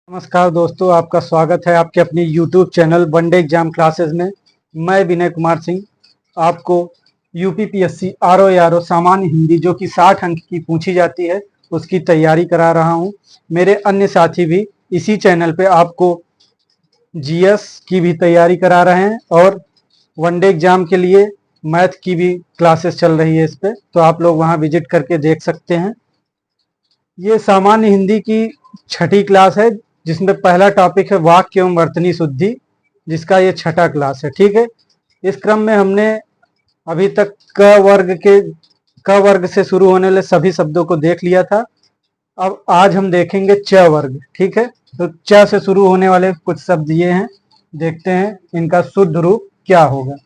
नमस्कार दोस्तों, आपका स्वागत है आपके अपनी YouTube channel one day exam classes में। मैं विनय कुमार सिंह आपको यूपीपीएससी आरओ सामान्य हिंदी जो कि 60 अंक की पूछी जाती है उसकी तैयारी करा रहा हूं। मेरे अन्य साथी भी इसी चैनल पे आपको जीएस की भी तैयारी करा रहे हैं और वनडे एग्जाम के लिए मैथ की भी क्लासेस चल रही है इस पे, तो आप लोग वहां विजिट करके देख सकते हैं। ये सामान्य हिंदी की 6ठी क्लास है जिसमें पहला टॉपिक है वाक्य एवं वर्तनी शुद्धि, जिसका ये 6ठा क्लास है। ठीक है, इस क्रम में हमने अभी तक क वर्ग से शुरू होने वाले सभी शब्दों को देख लिया था। अब आज हम देखेंगे च वर्ग। ठीक है, तो च से शुरू होने वाले कुछ शब्द ये हैं, देखते हैं इनका शुद्ध रूप क्या होगा।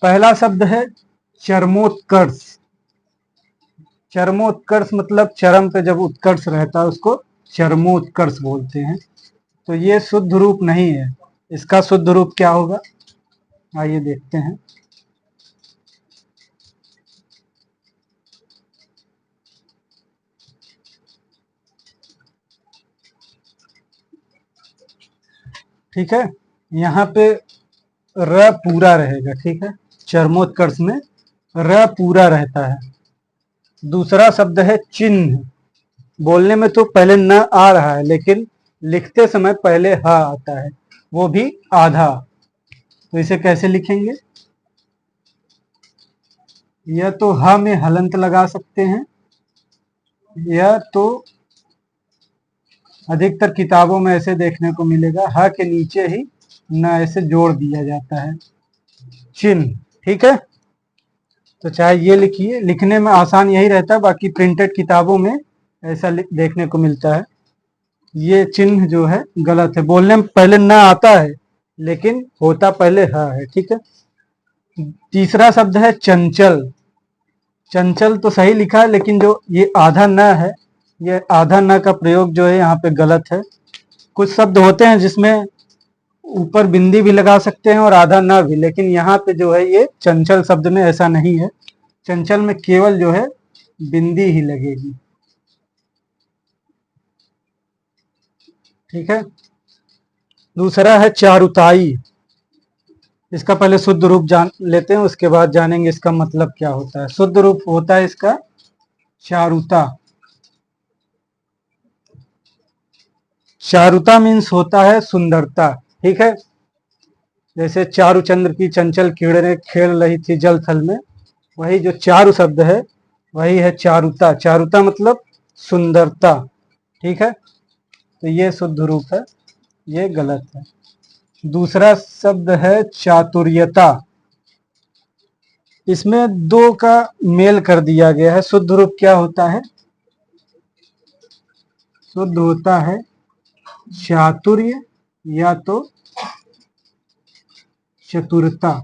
पहला शब्द है चरमोत्कर्ष। चरमोत्कर्ष मतलब चरम पे जब उत्कर्ष रहता है उसको चरमोत्कर्ष बोलते हैं। तो ये शुद्ध रूप नहीं है, इसका शुद्ध रूप क्या होगा आइए देखते हैं। ठीक है, यहाँ पे र पूरा रहेगा। ठीक है, चरमोत्कर्ष में र पूरा रहता है। दूसरा शब्द है चिन्ह। बोलने में तो पहले न आ रहा है लेकिन लिखते समय पहले ह आता है, वो भी आधा। तो इसे कैसे लिखेंगे? या तो ह में हलंत लगा सकते हैं या तो अधिकतर किताबों में ऐसे देखने को मिलेगा ह के नीचे ही न ऐसे जोड़ दिया जाता है, चिन्ह। ठीक है, तो चाहे ये लिखिए, लिखने में आसान यही रहता है, बाकी प्रिंटेड किताबों में ऐसा देखने को मिलता है। ये चिन्ह जो है गलत है, बोलने में पहले न आता है लेकिन होता पहले ह है। ठीक है, तीसरा शब्द है चंचल। चंचल तो सही लिखा है लेकिन जो ये आधा न है, ये आधा न का प्रयोग जो है यहाँ पे गलत है। कुछ शब्द होते हैं जिसमें ऊपर बिंदी भी लगा सकते हैं और आधा न भी, लेकिन यहाँ पे जो है ये चंचल शब्द में ऐसा नहीं है। चंचल में केवल जो है बिंदी ही लगेगी। ठीक है, दूसरा है चारुताई। इसका पहले शुद्ध रूप जान लेते हैं, उसके बाद जानेंगे इसका मतलब क्या होता है। शुद्ध रूप होता है इसका चारुता। चारुता मीन्स होता है सुंदरता। ठीक है, जैसे चारुचंद्र की चंचल किरणें खेल रही थी जल थल में, वही जो चारु शब्द है वही है चारुता। चारुता मतलब सुंदरता। ठीक है, तो ये शुद्ध रूप है, ये गलत है। दूसरा शब्द है चातुर्यता। इसमें दो का मेल कर दिया गया है। शुद्ध रूप क्या होता है? शुद्ध होता है चातुर्य या तो चतुरता।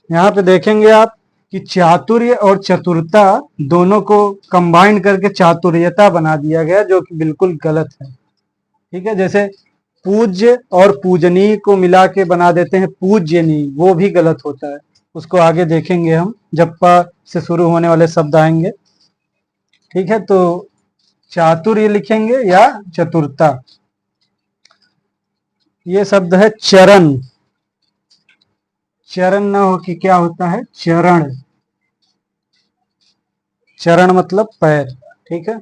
यहाँ पे देखेंगे आप कि चातुर्य और चतुरता दोनों को कंबाइन करके चातुर्यता बना दिया गया, जो कि बिल्कुल गलत है। ठीक है, जैसे पूज्य और पूजनीय को मिला के बना देते हैं पूज्यनीय, वो भी गलत होता है। उसको आगे देखेंगे हम जब प से शुरू होने वाले शब्द आएंगे। ठीक है, तो चातुर्य लिखेंगे या चतुरता। ये शब्द है चरण। चरण ना हो कि क्या होता है? चरण। चरण मतलब पैर। ठीक है,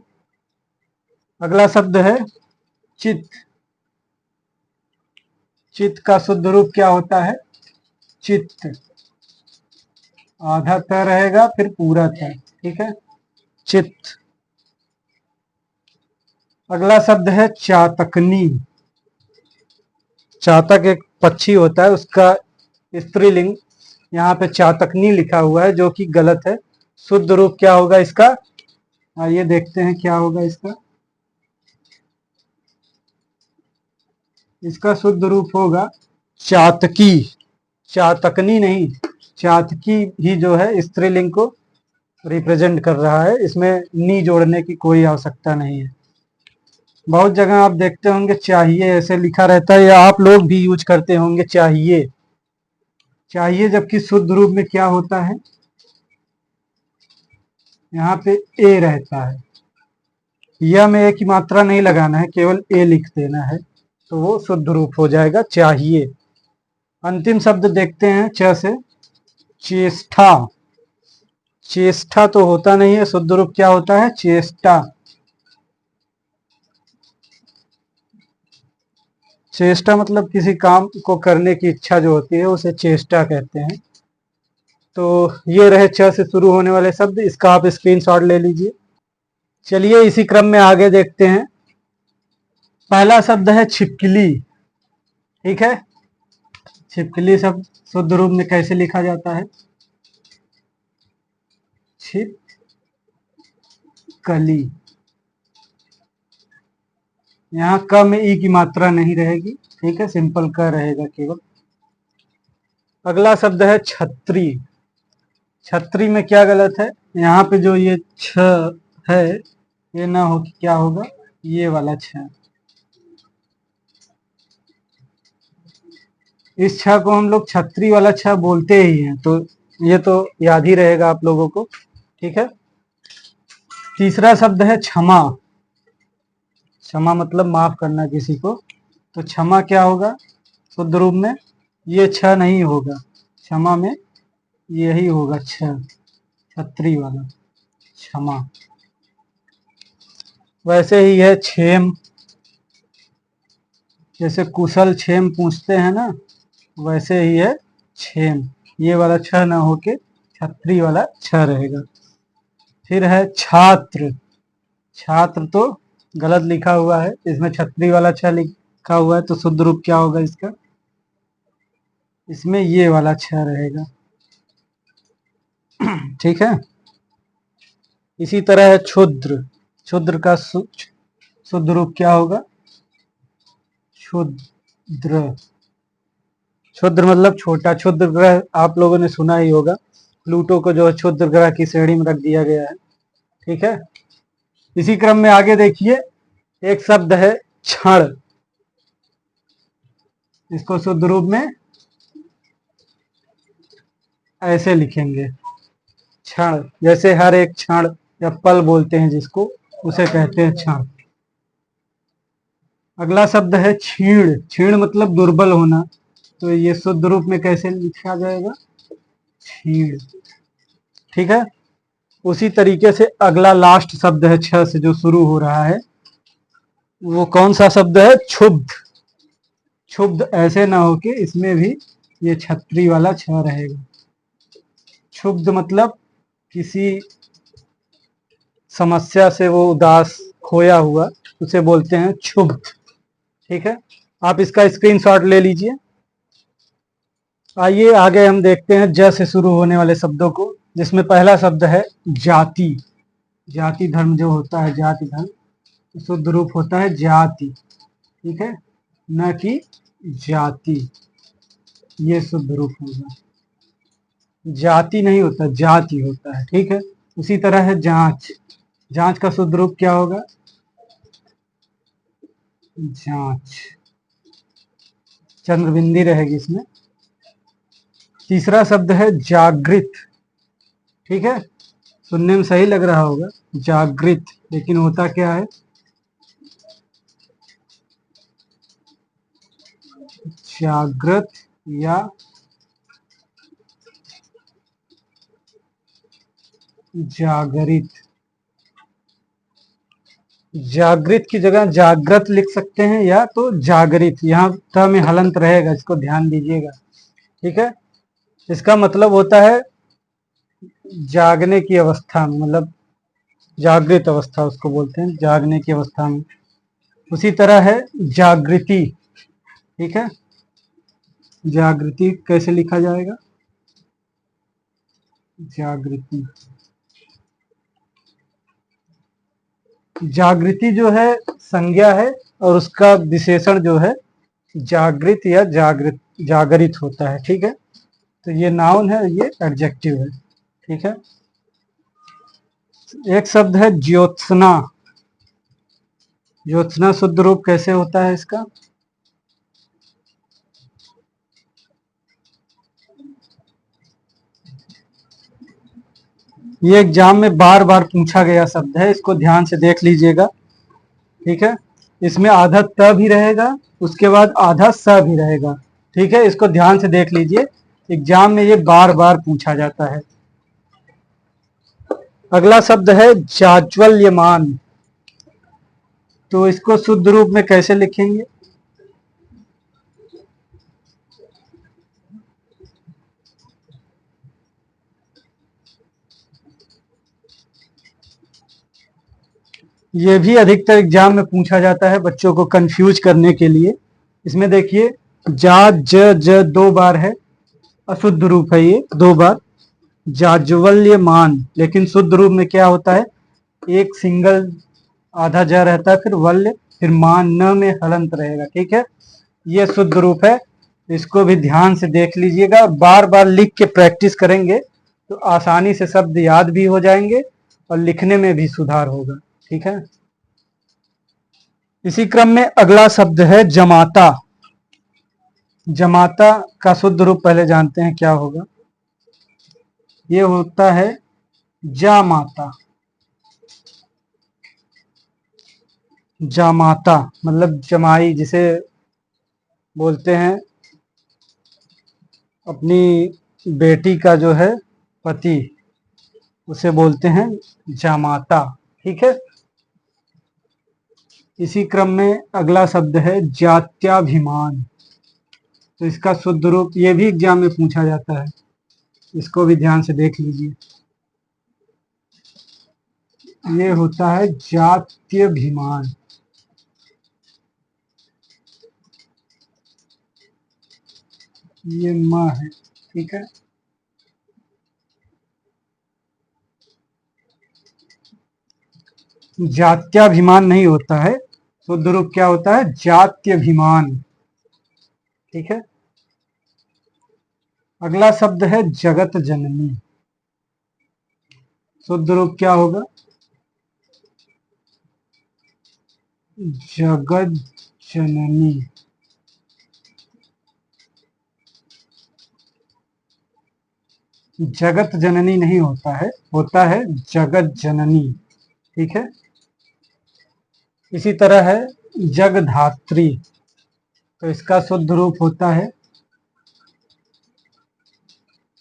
अगला शब्द है चित्त। चित्त का शुद्ध रूप क्या होता है? चित्त। आधा त रहेगा फिर पूरा त। ठीक है, चित्त। अगला शब्द है चातकनी। चातक एक पक्षी होता है, उसका स्त्रीलिंग यहाँ पे चातकनी लिखा हुआ है, जो कि गलत है। शुद्ध रूप क्या होगा इसका? आइए देखते हैं क्या होगा इसका। इसका शुद्ध रूप होगा चातकी। चातकनी नहीं, चातकी ही जो है स्त्रीलिंग को रिप्रेजेंट कर रहा है। इसमें नी जोड़ने की कोई आवश्यकता नहीं है। बहुत जगह आप देखते होंगे चाहिए ऐसे लिखा रहता है, या आप लोग भी यूज करते होंगे चाहिए। चाहिए जबकि शुद्ध रूप में क्या होता है? यहाँ पे ए रहता है। या में एक ही मात्रा नहीं लगाना है, केवल ए लिख देना है तो वो शुद्ध रूप हो जाएगा चाहिए। अंतिम शब्द देखते हैं च से, चेष्टा। चेष्टा तो होता नहीं है, शुद्ध रूप क्या होता है? चेष्टा। चेष्टा मतलब किसी काम को करने की इच्छा जो होती है उसे चेष्टा कहते हैं। तो ये रहे च से शुरू होने वाले शब्द, इसका आप स्क्रीनशॉट ले लीजिए। चलिए इसी क्रम में आगे देखते हैं। पहला शब्द है छिपकली। ठीक है, छिपकली शब्द शुद्ध रूप में कैसे लिखा जाता है? छिपकली। यहाँ क में ई की मात्रा नहीं रहेगी, ठीक है, सिंपल क रहेगा केवल। अगला शब्द है छतरी। छतरी में क्या गलत है? यहाँ पे जो ये छ है ये ना हो, क्या होगा? ये वाला छ। इस छ को हम लोग छतरी वाला छ बोलते ही हैं, तो ये तो याद ही रहेगा आप लोगों को। ठीक है, तीसरा शब्द है क्षमा। क्षमा मतलब माफ करना किसी को, तो क्षमा क्या होगा शुद्ध रूप में? ये छ नहीं होगा, क्षमा में यही होगा छ, छतरी वाला क्षमा। वैसे ही है क्षेम, जैसे कुशल क्षेम पूछते हैं ना, वैसे ही है क्षेम। ये वाला छ ना होके छतरी वाला छ रहेगा। फिर है छात्र। छात्र तो गलत लिखा हुआ है, इसमें छतरी वाला छ लिखा हुआ है, तो शुद्ध रूप क्या होगा इसका? इसमें ये वाला छ रहेगा। ठीक है, इसी तरह है क्षुद्र। क्षुद्र का शुद्ध रूप क्या होगा? क्षुद्र। क्षुद्र मतलब छोटा। क्षुद्र ग्रह आप लोगों ने सुना ही होगा, प्लूटो को जो है क्षुद्र ग्रह की श्रेणी में रख दिया गया है। ठीक है, इसी क्रम में आगे देखिए, एक शब्द है क्षण। इसको शुद्ध रूप में ऐसे लिखेंगे क्षण, जैसे हर एक क्षण या पल बोलते हैं जिसको, उसे कहते हैं क्षण। अगला शब्द है क्षीण। क्षीण मतलब दुर्बल होना, तो ये शुद्ध रूप में कैसे लिखा जाएगा? क्षीण। ठीक है, उसी तरीके से अगला लास्ट शब्द है छ से जो शुरू हो रहा है, वो कौन सा शब्द है? क्षुब्ध। क्षुब्ध ऐसे ना होके इसमें भी ये छतरी वाला छ रहेगा। क्षुब्ध मतलब किसी समस्या से वो उदास, खोया हुआ, उसे बोलते हैं क्षुब्ध। ठीक है, आप इसका स्क्रीनशॉट ले लीजिए। आइए आगे हम देखते हैं ज से शुरू होने वाले शब्दों को, जिसमें पहला शब्द है जाति। जाति धर्म जो होता है, जाति धर्म शुद्ध रूप होता है जाति। ठीक है, न कि जाति, ये शुद्ध रूप होगा। जाति नहीं होता, जाति होता है। ठीक है, उसी तरह है जांच। जांच का शुद्ध रूप क्या होगा? जांच। चंद्रबिंदी रहेगी इसमें। तीसरा शब्द है जागृत। ठीक है, सुनने में सही लग रहा होगा जागृत, लेकिन होता क्या है? जागृत या जागरित। जागृत की जगह जागृत लिख सकते हैं या तो जागरित, यहाँ त में हलंत रहेगा, इसको ध्यान दीजिएगा। ठीक है, इसका मतलब होता है जागने की अवस्था में, मतलब जागृत अवस्था उसको बोलते हैं, जागने की अवस्था में। उसी तरह है जागृति। ठीक है, जागृति कैसे लिखा जाएगा? जागृति। जागृति जो है संज्ञा है, और उसका विशेषण जो है जागृत या जागृत, जागरित होता है। ठीक है, तो ये नाउन है, ये एडजेक्टिव है। ठीक है, एक शब्द है ज्योत्सना। ज्योत्सना शुद्ध रूप कैसे होता है इसका? ये एग्जाम में बार बार पूछा गया शब्द है, इसको ध्यान से देख लीजिएगा। ठीक है, इसमें आधा त भी रहेगा, उसके बाद आधा स भी रहेगा। ठीक है, इसको ध्यान से देख लीजिए, एग्जाम में ये बार बार पूछा जाता है। अगला शब्द है जाज्वल्यमान। तो इसको शुद्ध रूप में कैसे लिखेंगे? ये भी अधिकतर एग्जाम में पूछा जाता है बच्चों को कंफ्यूज करने के लिए। इसमें देखिए जा ज दो बार है, अशुद्ध रूप है ये, दो बार जाज्वल्यमान, लेकिन शुद्ध रूप में क्या होता है? एक सिंगल आधा ज रहता है, फिर वल्य, फिर मान, न में हलंत रहेगा। ठीक है, ये शुद्ध रूप है। इसको भी ध्यान से देख लीजिएगा, बार बार लिख के प्रैक्टिस करेंगे तो आसानी से शब्द याद भी हो जाएंगे और लिखने में भी सुधार होगा। ठीक है, इसी क्रम में अगला शब्द है जमाता। जमाता का शुद्ध रूप पहले जानते हैं क्या होगा? ये होता है जामाता। जामाता मतलब जमाई, जिसे बोलते हैं अपनी बेटी का जो है पति, उसे बोलते हैं जामाता। ठीक है, इसी क्रम में अगला शब्द है जात्याभिमान। तो इसका शुद्ध रूप ये भी एग्जाम में पूछा जाता है, इसको भी ध्यान से देख लीजिए। ये होता है जात्यभिमान। ये म है। ठीक है, जात्याभिमान नहीं होता है, शुद्ध रूप क्या होता है? जात्यभिमान। ठीक है, अगला शब्द है जगत जननी। शुद्ध रूप क्या होगा? जगत जननी। जगत जननी नहीं होता है, होता है जगत जननी। ठीक है, इसी तरह है जगधात्री। तो इसका शुद्ध रूप होता है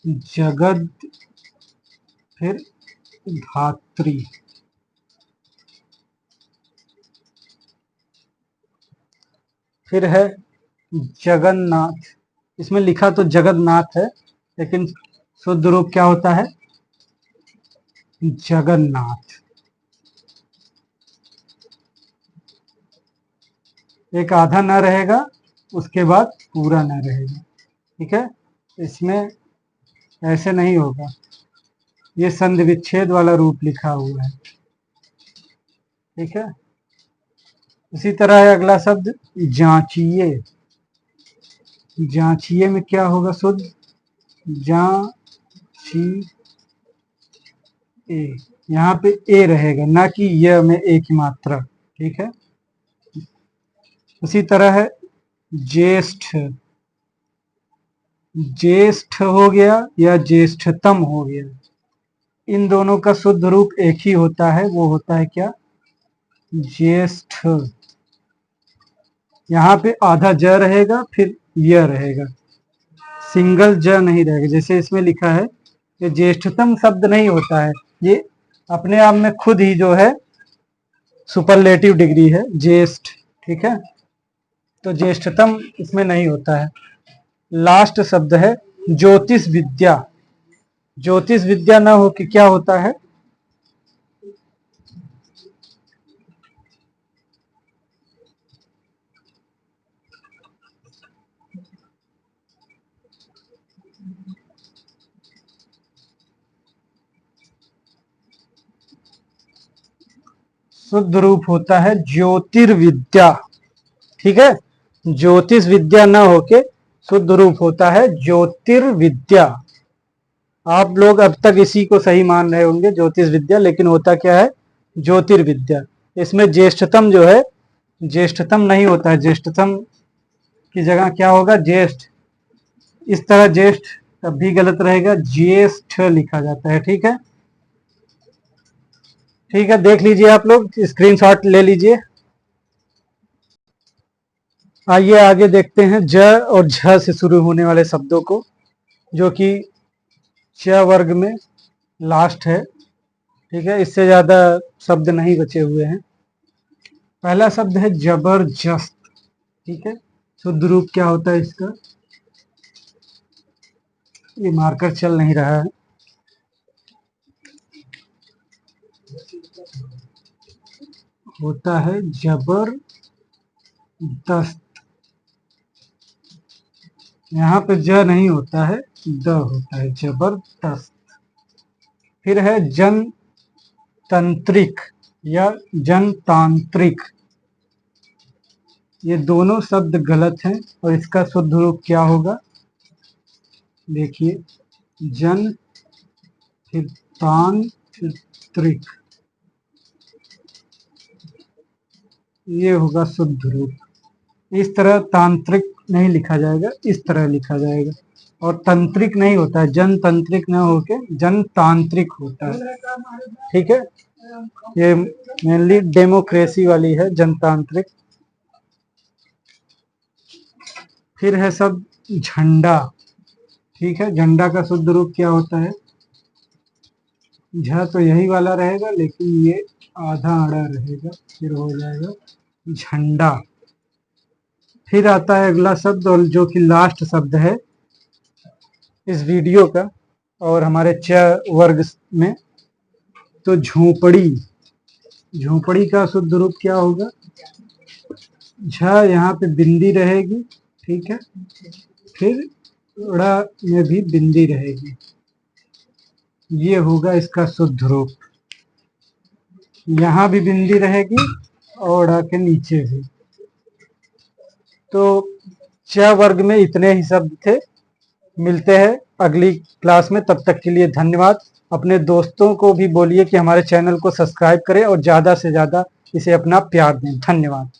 जगद फिर धात्री। फिर है जगन्नाथ। इसमें लिखा तो जगन्नाथ है, लेकिन शुद्ध रूप क्या होता है? जगन्नाथ। एक आधा न रहेगा, उसके बाद पूरा न रहेगा। ठीक है, इसमें ऐसे नहीं होगा, ये संधि विच्छेद वाला रूप लिखा हुआ है। ठीक है, इसी तरह है अगला शब्द जांचिए। जांचिए में क्या होगा शुद्ध? जांची ए, यहाँ पे ए रहेगा, ना कि य में ए की मात्रा। ठीक है, उसी तरह है ज्येष्ठ। ज्येष्ठ हो गया या ज्येष्ठतम हो गया, इन दोनों का शुद्ध रूप एक ही होता है, वो होता है क्या? ज्येष्ठ। यहाँ पे आधा ज रहेगा, फिर य रहेगा, सिंगल ज नहीं रहेगा। जैसे इसमें लिखा है, ये ज्येष्ठतम शब्द नहीं होता है, ये अपने आप में खुद ही जो है सुपरलेटिव डिग्री है, ज्येष्ठ। ठीक है, तो ज्येष्ठतम इसमें नहीं होता है। लास्ट शब्द है ज्योतिष विद्या। ज्योतिष विद्या ना हो कि क्या होता है? शुद्ध रूप होता है ज्योतिर्विद्या। ठीक है, ज्योतिष विद्या न होके शुद्ध रूप होता है ज्योतिर्विद्या। आप लोग अब तक इसी को सही मान रहे होंगे, ज्योतिष विद्या, लेकिन होता क्या है? ज्योतिर्विद्या। इसमें ज्येष्ठतम जो है, ज्येष्ठतम नहीं होता है, ज्येष्ठतम की जगह क्या होगा? ज्येष्ठ। इस तरह ज्येष्ठ तब भी गलत रहेगा, ज्येष्ठ लिखा जाता है। ठीक है, ठीक है, देख लीजिए, आप लोग स्क्रीनशॉट ले लीजिए। आइए आगे देखते हैं ज और झ से शुरू होने वाले शब्दों को, जो कि च वर्ग में लास्ट है। ठीक है, इससे ज्यादा शब्द नहीं बचे हुए हैं। पहला शब्द है जबरदस्त। ठीक है, शुद्ध रूप क्या होता है इसका? ये मार्कर चल नहीं रहा है। होता है जबरदस्त। यहाँ पे ज नहीं होता है, द होता है, जबरदस्त। फिर है जनतंत्रिक या जनतांत्रिक। ये दोनों शब्द गलत हैं और इसका शुद्ध रूप क्या होगा? देखिए, जन फिर तांत्रिक, ये होगा शुद्ध रूप। इस तरह तांत्रिक नहीं लिखा जाएगा, इस तरह लिखा जाएगा। और तंत्रिक नहीं होता है, जनतंत्रिक न होके जनतांत्रिक होता है। ठीक है, ये मेनली डेमोक्रेसी वाली है, जनतांत्रिक। फिर है शब्द झंडा। ठीक है, झंडा का शुद्ध रूप क्या होता है? झ तो यही वाला रहेगा, लेकिन ये आधा अड़ा रहेगा, फिर हो जाएगा झंडा। फिर आता है अगला शब्द, और जो कि लास्ट शब्द है इस वीडियो का और हमारे च वर्ग में, तो झोपड़ी। झोपड़ी का शुद्ध रूप क्या होगा? झ यहाँ पे बिंदी रहेगी। ठीक है, फिर ड़ा में भी बिंदी रहेगी। ये होगा इसका शुद्ध रूप। यहाँ भी बिंदी रहेगी और ड़ा के नीचे भी। तो च वर्ग में इतने ही शब्द थे। मिलते हैं अगली क्लास में, तब तक के लिए धन्यवाद। अपने दोस्तों को भी बोलिए कि हमारे चैनल को सब्सक्राइब करें और ज़्यादा से ज़्यादा इसे अपना प्यार दें। धन्यवाद।